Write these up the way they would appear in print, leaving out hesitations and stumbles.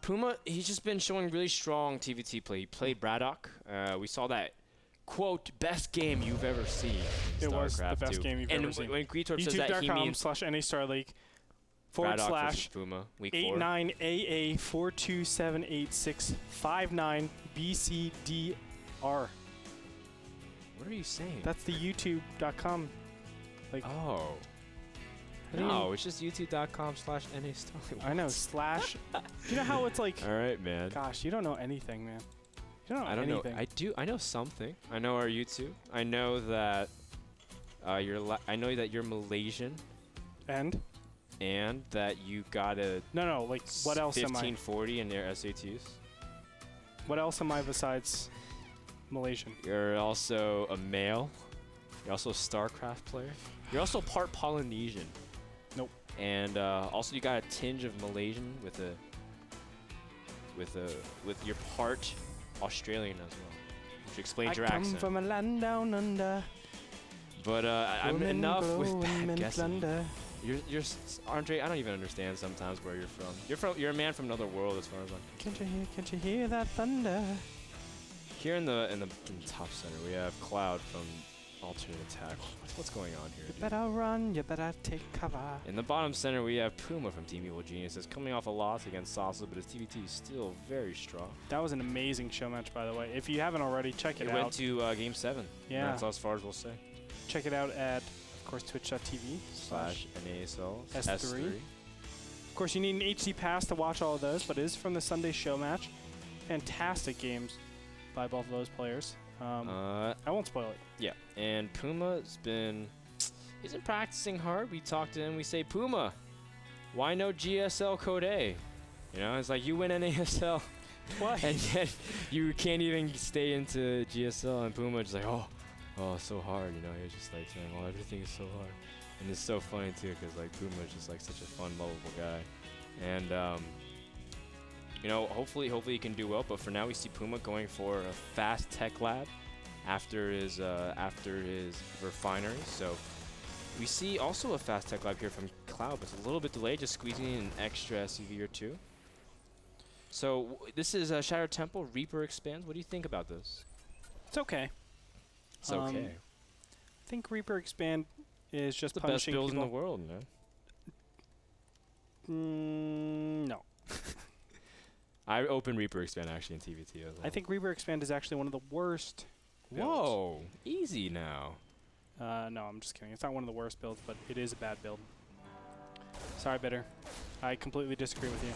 PuMa, he's just been showing really strong TVT play. He played Braddock. We saw that, quote, best game you've ever seen. It was the best game you've ever seen. And when Gretorp says that, he means youtube.com/NAStarLeague PuMa, week 4. /89AA4278659BCDR. What are you saying? That's the youtube.com. Like, oh. No, it's just youtube.com/NAStarLeague. I know, slash. You know how it's like. All right, man. Gosh, you don't know anything, man. You don't know anything. I do. I know something. I know our YouTube. I know that I know that you're Malaysian. And that you got a no. Like, what else am I? 1540 in their SATs. What else am I besides Malaysian? You're also a male. You're also a StarCraft player. You're also part Polynesian. Nope. And also you got a tinge of Malaysian with your part Australian as well, which explains your accent. I come from a land down under. But I'm enough with bad guessing. You're Andre. I don't even understand sometimes where you're from. You're a man from another world as far as I'm. Can't you hear that thunder? Here in the top center we have ClouD from Alternate Attack. What's going on here? You better run, you better take cover. In the bottom center, we have PuMa from Team Evil Geniuses, coming off a loss against Salsa, but his TVT is still very strong. That was an amazing show match, by the way. If you haven't already, check it out. It went to Game 7. Yeah. That's as far as we'll say. Check it out at, of course, twitch.tv/NASL S3. Of course, you need an HD pass to watch all of those, but it is from the Sunday show match. Fantastic games by both of those players. I won't spoil it. Yeah, and PuMa's been practicing hard. We talk to him. We say, PuMa, why no GSL Code A? You know, it's like you win NASL, twice, and yet you can't even stay into GSL. And PuMa just like, oh, it's so hard. You know, he's just like saying, oh, everything is so hard, and it's so funny too, because like PuMa is just like such a fun, lovable guy, and you know, hopefully he can do well. But for now, we see PuMa going for a fast tech lab after his refinery. So we see also a fast tech lab here from ClouD, but it's a little bit delayed, just squeezing in an extra SUV or two. So this is Shattered Temple. Reaper expands. What do you think about this? It's okay. It's okay. I think Reaper expand is just the punishing best build people. in the world, man. No. I opened Reaper expand actually in TVT. I think Reaper expand is actually one of the worst builds. Whoa, easy now. No, I'm just kidding. It's not one of the worst builds, but it is a bad build. Sorry, Bitter. I completely disagree with you.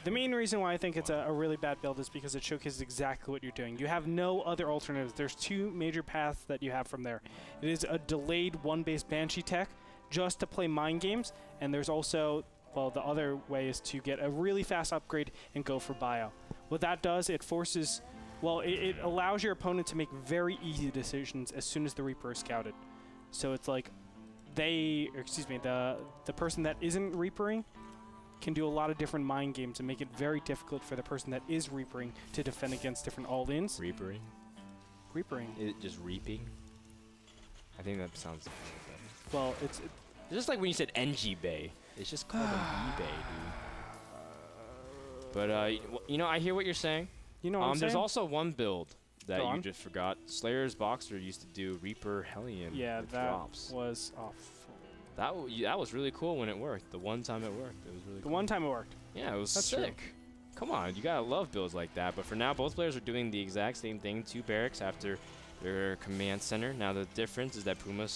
The main reason why I think it's a really bad build is because it showcases exactly what you're doing. You have no other alternatives. There's two major paths that you have from there. It is a delayed one-base Banshee tech just to play mind games, and there's also, well, the other way is to get a really fast upgrade and go for bio. What that does, it forces, well, it allows your opponent to make very easy decisions as soon as the Reaper is scouted. So it's like the person that isn't Reapering can do a lot of different mind games and make it very difficult for the person that is Reapering to defend against different all-ins. Reapering? Reapering. Is it just reaping? I think that sounds like that. Well, it's just like when you said NG Bay. It's just called an eBay, dude. But, you know, I hear what you're saying. You know what I'm saying? There's also one build that you just forgot. Slayer's Boxer used to do Reaper Hellion. Yeah, that drops. was off. That was really cool when it worked. The one time it worked, it was really cool. The one time it worked. Yeah, it was That's sick. True. Come on, you gotta love builds like that. But for now, both players are doing the exact same thing. 2 barracks after their command center. Now the difference is that PuMa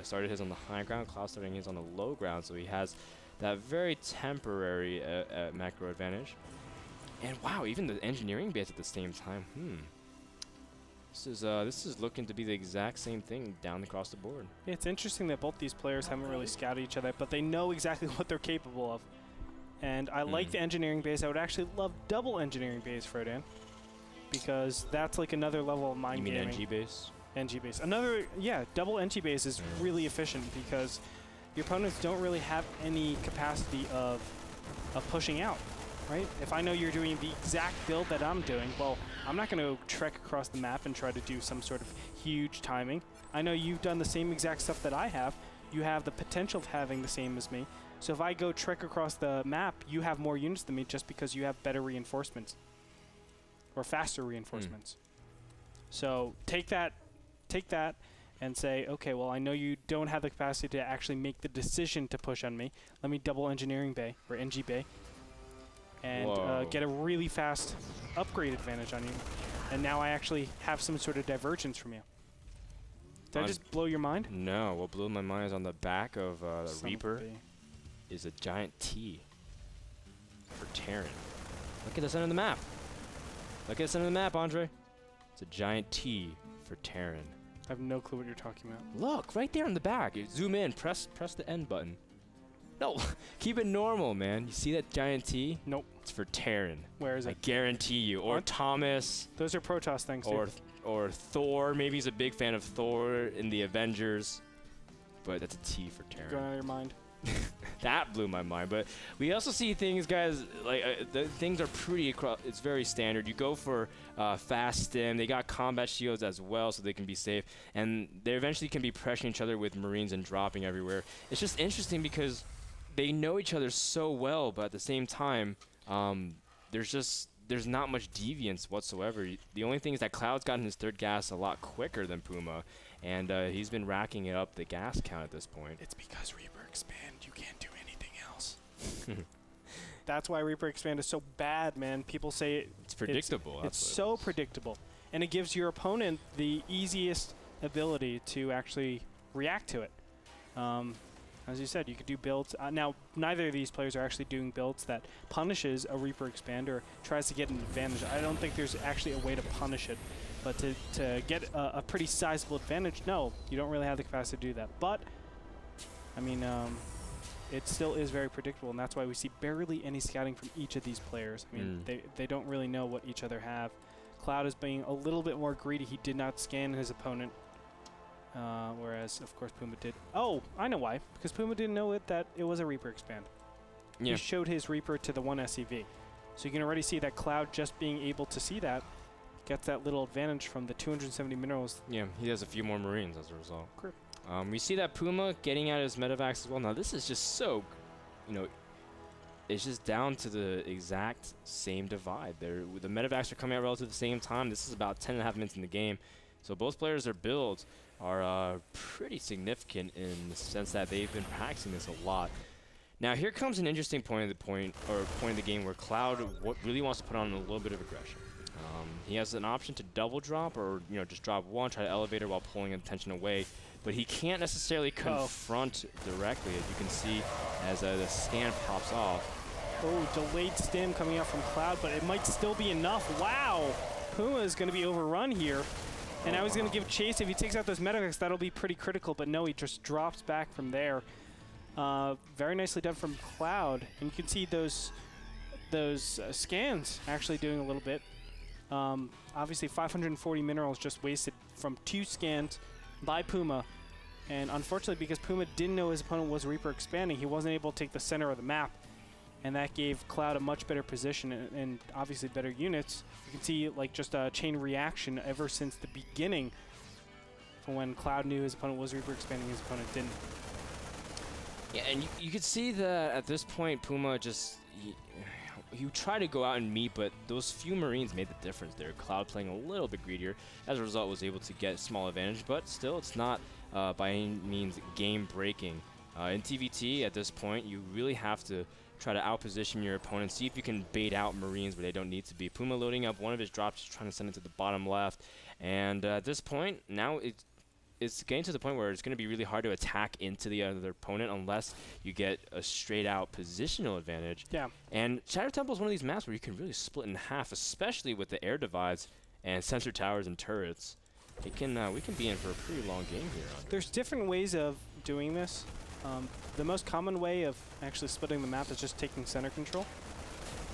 started his on the high ground, ClouD starting his on the low ground, so he has that very temporary macro advantage. And wow, even the engineering base at the same time. This is looking to be the exact same thing down across the board. Yeah, it's interesting that both these players haven't really scouted each other, but they know exactly what they're capable of. And I like the engineering base. I would actually love double engineering base, Frodan, because that's like another level of mind gaming. You mean NG base? NG base. Another, yeah, double NG base is really efficient because your opponents don't really have any capacity of pushing out. Right? If I know you're doing the exact build that I'm doing, well, I'm not going to trek across the map and try to do some sort of huge timing. I know you've done the same exact stuff that I have. you have the potential of having the same as me. So if I go trek across the map, you have more units than me just because you have better reinforcements or faster reinforcements. So take that and say, okay, well, I know you don't have the capacity to actually make the decision to push on me. Let me double engineering bay or NG bay and get a really fast upgrade advantage on you. And now I actually have some sort of divergence from you. Did I just blow your mind? No, what blew my mind is on the back of the Reaper is a giant T for Terran. Look at the center of the map. Look at the center of the map, Andre. It's a giant T for Terran. I have no clue what you're talking about. Look, right there on the back. You zoom in, press the end button. No, keep it normal, man. You see that giant T? Nope. It's for Terran. Where is it? I guarantee you. Or Thomas. Those are Protoss things, or Thor. Maybe he's a big fan of Thor in the Avengers. But that's a T for Terran. Going out of your mind. That blew my mind. But we also see things, guys, like the things are pretty it's very standard. You go for fast stim. They got combat shields as well, so they can be safe. And they eventually can be pressuring each other with Marines and dropping everywhere. It's just interesting because they know each other so well, but at the same time, there's not much deviance whatsoever. The only thing is that ClouD's gotten his third gas a lot quicker than PuMa, and he's been racking it up the gas count at this point. It's because Reaper Expand, you can't do anything else. That's why Reaper Expand is so bad, man. People say it's predictable. It's so predictable, and it gives your opponent the easiest ability to actually react to it. As you said, you could do builds. Now, neither of these players are actually doing builds that punishes a Reaper Expand or tries to get an advantage. I don't think there's actually a way to punish it. But to get a pretty sizable advantage, no, you don't really have the capacity to do that. But, I mean, it still is very predictable, and that's why we see barely any scouting from each of these players. I mean, they don't really know what each other have. ClouD is being a little bit more greedy. He did not scan his opponent. Whereas, of course, PuMa did. Oh, I know why. Because PuMa didn't know that it was a Reaper Expand. Yeah. He showed his Reaper to the one SCV. So you can already see that ClouD just being able to see that gets that little advantage from the 270 minerals. Yeah, he has a few more Marines as a result. Correct. We see that PuMa getting out his medevacs as well. Now, this is just so, it's just down to the exact same divide. The medevacs are coming out relative to the same time. This is about 10.5 minutes in the game. So both players, their builds are pretty significant in the sense that they've been practicing this a lot. Now here comes an interesting point of the game where ClouD really wants to put on a little bit of aggression. He has an option to double drop or just drop one, try to elevator while pulling attention away, but he can't necessarily confront directly, as you can see as the scan pops off. Oh, delayed stim coming out from ClouD, but it might still be enough. Wow, PuMa is going to be overrun here. And now he's going to give chase. If he takes out those medevacs, that'll be pretty critical. But no, he just drops back from there. Very nicely done from ClouD. And you can see those scans actually doing a little bit. Obviously, 540 minerals just wasted from 2 scans by PuMa. And unfortunately, because PuMa didn't know his opponent was Reaper Expanding, he wasn't able to take the center of the map. And that gave ClouD a much better position and obviously better units. You can see like just a chain reaction ever since the beginning from when ClouD knew his opponent was Reaper Expanding, his opponent didn't. Yeah, and you could see that at this point, PuMa just, he tried to go out and meet, but those few Marines made the difference there. ClouD playing a little bit greedier. As a result, was able to get a small advantage, but still, it's not by any means game-breaking. In TVT, at this point, you really have to try to outposition your opponent, see if you can bait out Marines where they don't need to be. PuMa loading up one of his drops, trying to send it to the bottom left. And at this point, now it's getting to the point where it's going to be really hard to attack into the other opponent unless you get a straight-out positional advantage. Yeah. And Shadow Temple is one of these maps where you can really split in half, especially with the air divides and sensor towers and turrets. We can be in for a pretty long game here. There's different ways of doing this. The most common way of actually splitting the map is just taking center control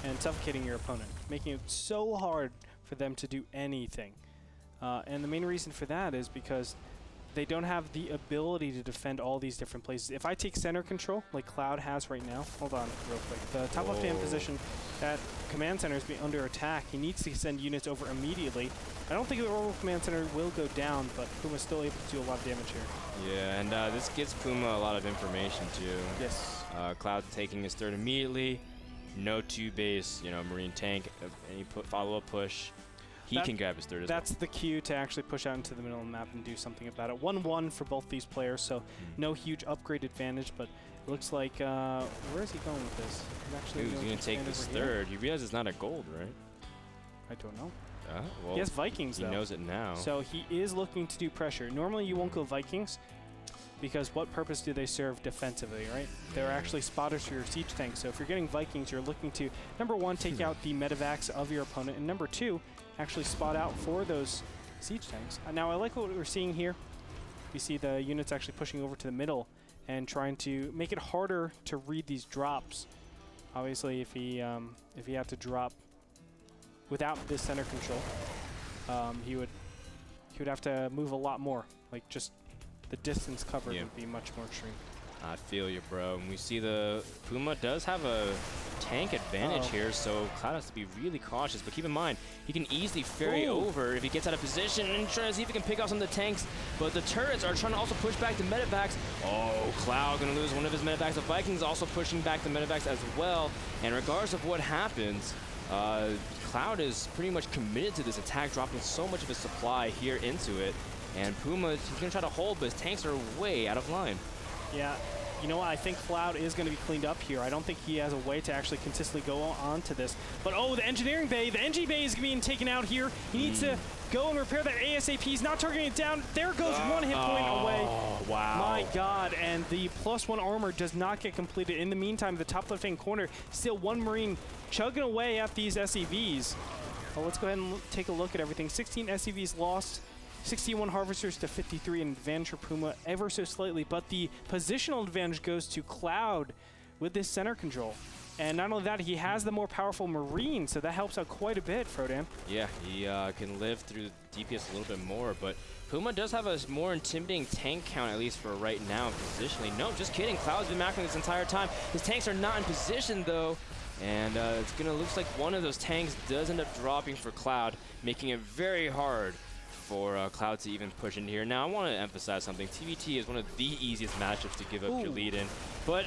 and suffocating your opponent, making it so hard for them to do anything. And the main reason for that is because they don't have the ability to defend all these different places. If I take center control, like Cloud has right now, hold on real quick. The top left-hand position, that command center is being under attack. He needs to send units over immediately. I don't think the orbital command center will go down, but PuMa's still able to do a lot of damage here. Yeah, and this gives PuMa a lot of information too. Yes. Cloud taking his third immediately. No 2-base, Marine tank. Any follow-up push. He can grab his third as well. That's the cue to actually push out into the middle of the map and do something about it. 1-1 for both these players, so no huge upgrade advantage, but it looks like, where is he going with this? He's going to take this third. You realize it's not a gold, right? I don't know. Well, he has Vikings, though. He knows it now. So he is looking to do pressure. Normally you won't go Vikings, because what purpose do they serve defensively, right? They're actually spotters for your siege tanks. So if you're getting Vikings, you're looking to, number one, take out the medevacs of your opponent, and number two, actually spot out for those siege tanks. Now, I like what we're seeing here. We see the units actually pushing over to the middle and trying to make it harder to read these drops. Obviously, if he had to drop without this center control, he would have to move a lot more. Like, just the distance covered would be much more extreme. I feel you, bro. And we see the PuMa does have a tank advantage here, so Cloud has to be really cautious. But keep in mind, he can easily ferry over if he gets out of position and try to see if he can pick off some of the tanks. But the turrets are trying to also push back the medevacs. Oh, Cloud going to lose one of his medevacs. The Vikings also pushing back the medevacs as well. And regardless of what happens, Cloud is pretty much committed to this attack, dropping so much of his supply here into it. And PuMa, he's going to try to hold, but his tanks are way out of line. Yeah, you know what? I think Cloud is going to be cleaned up here. I don't think he has a way to actually consistently go on to this. But, oh, the engineering bay. The NG bay is being taken out here. He needs to go and repair that ASAP. He's not targeting it down. There goes one hit point away. Wow. My God. And the +1 armor does not get completed. In the meantime, the top left-hand corner, still one Marine chugging away at these SCVs. Well, let's go ahead and take a look at everything. 16 SCVs lost. 61 Harvesters to 53, an advantage for PuMa ever so slightly, but the positional advantage goes to Cloud with this center control. And not only that, he has the more powerful Marine, so that helps out quite a bit, Frodan. Yeah, he can live through DPS a little bit more, but PuMa does have a more intimidating tank count, at least for right now, positionally. No, just kidding. Cloud's been macroing this entire time. His tanks are not in position, though. And it's going to look like one of those tanks does end up dropping for Cloud, making it very hard for Cloud to even push in here. Now, I want to emphasize something. TVT is one of the easiest matchups to give up your lead in. But,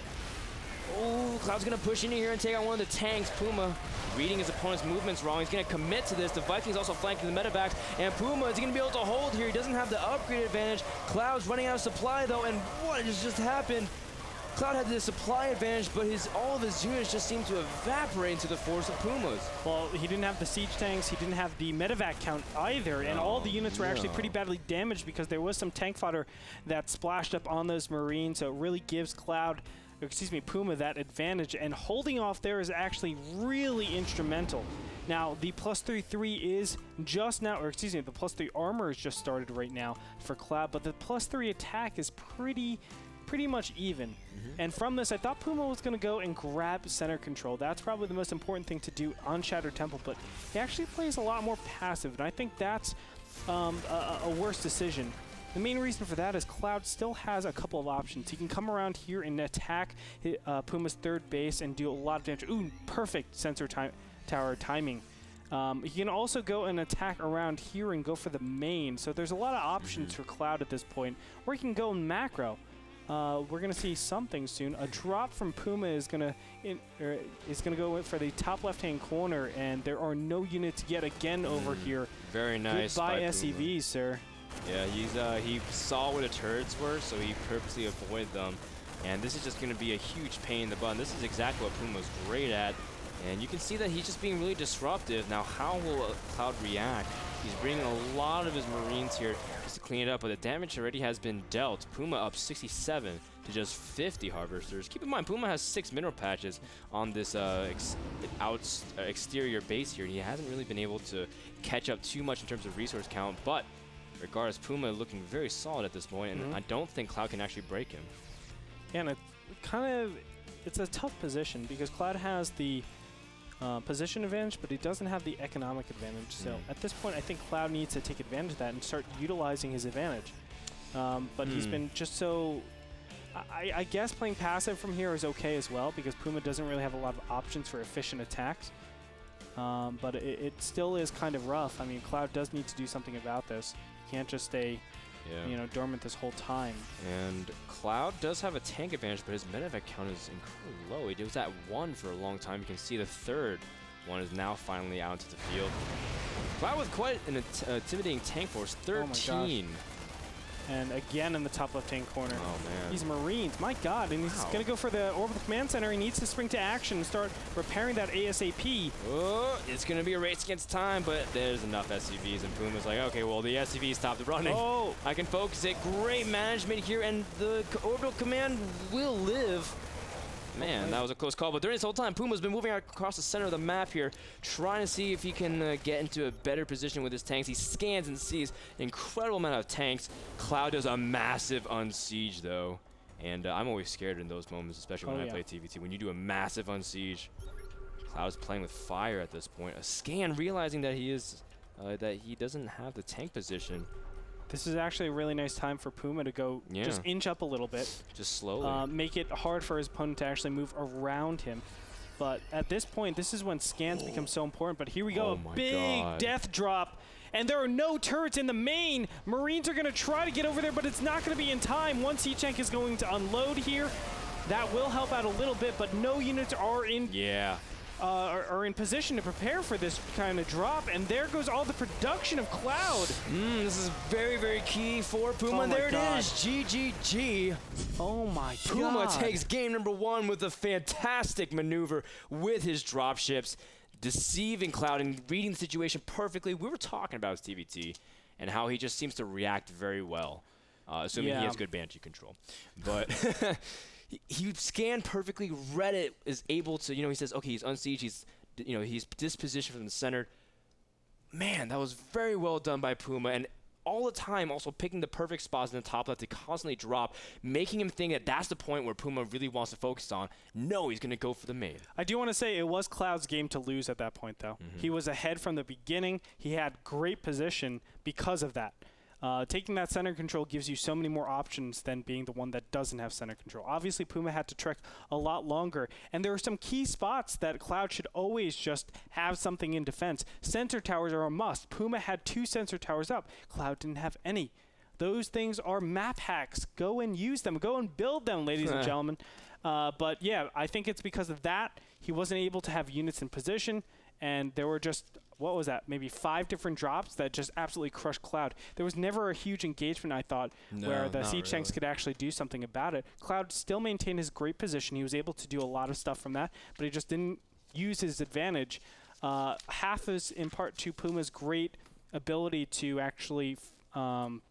Cloud's going to push in here and take out one of the tanks. PuMa reading his opponent's movements wrong. He's going to commit to this. The Vikings also flanking the medevacs. And PuMa is going to be able to hold here. He doesn't have the upgrade advantage. Cloud's running out of supply, though. And what has just happened? Cloud had the supply advantage, but all of his units just seem to evaporate into the force of PuMa's. Well, he didn't have the siege tanks, he didn't have the medevac count either, and all the units were actually pretty badly damaged because there was some tank fodder that splashed up on those Marines, so it really gives PuMa that advantage, and holding off there is actually really instrumental. Now, the +3/3 is just now, or excuse me, the +3 armor is just started right now for Cloud, but the +3 attack is pretty much even. And from this, I thought PuMa was going to go and grab center control. That's probably the most important thing to do on Shattered Temple, but he actually plays a lot more passive, and I think that's a worse decision. The main reason for that is Cloud still has a couple of options. He can come around here and attack PuMa's third base and do a lot of damage. Ooh, perfect sensor tower timing. He can also go and attack around here and go for the main. So there's a lot of options for Cloud at this point, or he can go in macro. We're going to see something soon. A drop from PuMa is going to go for the top left-hand corner, and there are no units yet again over here. Very nice. Goodbye SCVs, sir. Yeah, he saw where the turrets were, so he purposely avoided them. And this is just going to be a huge pain in the butt. This is exactly what PuMa's great at. And you can see that he's just being really disruptive. Now, how will Cloud react? He's bringing a lot of his Marines here just to clean it up, but the damage already has been dealt. PuMa up 67 to just 50 Harvesters. Keep in mind, PuMa has 6 mineral patches on this exterior base here, and he hasn't really been able to catch up too much in terms of resource count, but regardless, PuMa looking very solid at this point, and I don't think Cloud can actually break him. Yeah, and it's a tough position because Cloud has the position advantage, but he doesn't have the economic advantage. So at this point, I think Cloud needs to take advantage of that and start utilizing his advantage. but he's been just so... I guess playing passive from here is okay as well, because PuMa doesn't really have a lot of options for efficient attacks. But it still is kind of rough. I mean, ClouD does need to do something about this. He can't just stay, you know, dormant this whole time. And ClouD does have a tank advantage, but his medevac count is incredibly low. He was at 1 for a long time. You can see the third one is now finally out into the field. ClouD with quite an intimidating tank force, 13. And again in the top left-hand corner. Oh, man. These Marines, my God. And he's going to go for the Orbital Command Center. He needs to spring to action and start repairing that ASAP. Oh, it's going to be a race against time, but there's enough SCVs. And PuMa's like, okay, well, the SCV stopped running. Oh. I can focus it. Great management here, and the Orbital Command will live. Man, that was a close call. But during this whole time, PuMa's been moving across the center of the map here, trying to see if he can get into a better position with his tanks. He scans and sees an incredible amount of tanks. ClouD does a massive unsiege, though. And I'm always scared in those moments, especially when I play TVT. When you do a massive unsiege, ClouD's playing with fire at this point. A scan, realizing that he doesn't have the tank position. This is actually a really nice time for PuMa to go just inch up a little bit. Just slowly. Make it hard for his opponent to actually move around him. But at this point, this is when scans become so important. But here we go, a big death drop. And there are no turrets in the main. Marines are going to try to get over there, but it's not going to be in time. One siege tank is going to unload here. That will help out a little bit, but no units are in... are in position to prepare for this kind of drop, and there goes all the production of ClouD. This is very, very key for PuMa. Oh, there it is, GGG. Oh my God. PuMa takes game number 1 with a fantastic maneuver with his dropships, deceiving ClouD and reading the situation perfectly. We were talking about his TVT and how he just seems to react very well, assuming he has good Banshee control. But... He scanned perfectly. Read it, is able to, he says, okay, he's unsieged. He's dispositioned from the center. Man, that was very well done by PuMa. And all the time, also picking the perfect spots in the top left to constantly drop, making him think that that's the point where PuMa really wants to focus on. No, he's going to go for the main. I do want to say it was ClouD's game to lose at that point, though. He was ahead from the beginning. He had great position because of that. Taking that center control gives you so many more options than being the one that doesn't have center control. Obviously, PuMa had to trek a lot longer, and there are some key spots that ClouD should always just have something in defense. Sensor towers are a must. PuMa had 2 sensor towers up. ClouD didn't have any. Those things are map hacks. Go and use them. Go and build them, ladies and gentlemen. But yeah, I think it's because of that. He wasn't able to have units in position, and there were just... what was that? Maybe 5 different drops that just absolutely crushed ClouD. There was never a huge engagement, I thought, where the siege tanks could actually do something about it. ClouD still maintained his great position. He was able to do a lot of stuff from that, but he just didn't use his advantage. Half is in part to PuMa's great ability to actually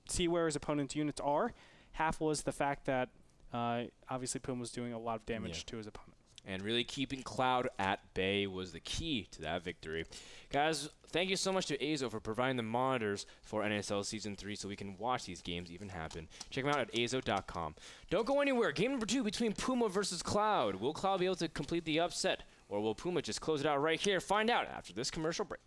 see where his opponent's units are. Half was the fact that obviously PuMa was doing a lot of damage to his opponent. And really keeping ClouD at bay was the key to that victory. Guys, thank you so much to Azo for providing the monitors for NASL Season 3 so we can watch these games even happen. Check them out at azo.com. Don't go anywhere. Game number 2 between PuMa versus ClouD. Will ClouD be able to complete the upset, or will PuMa just close it out right here? Find out after this commercial break.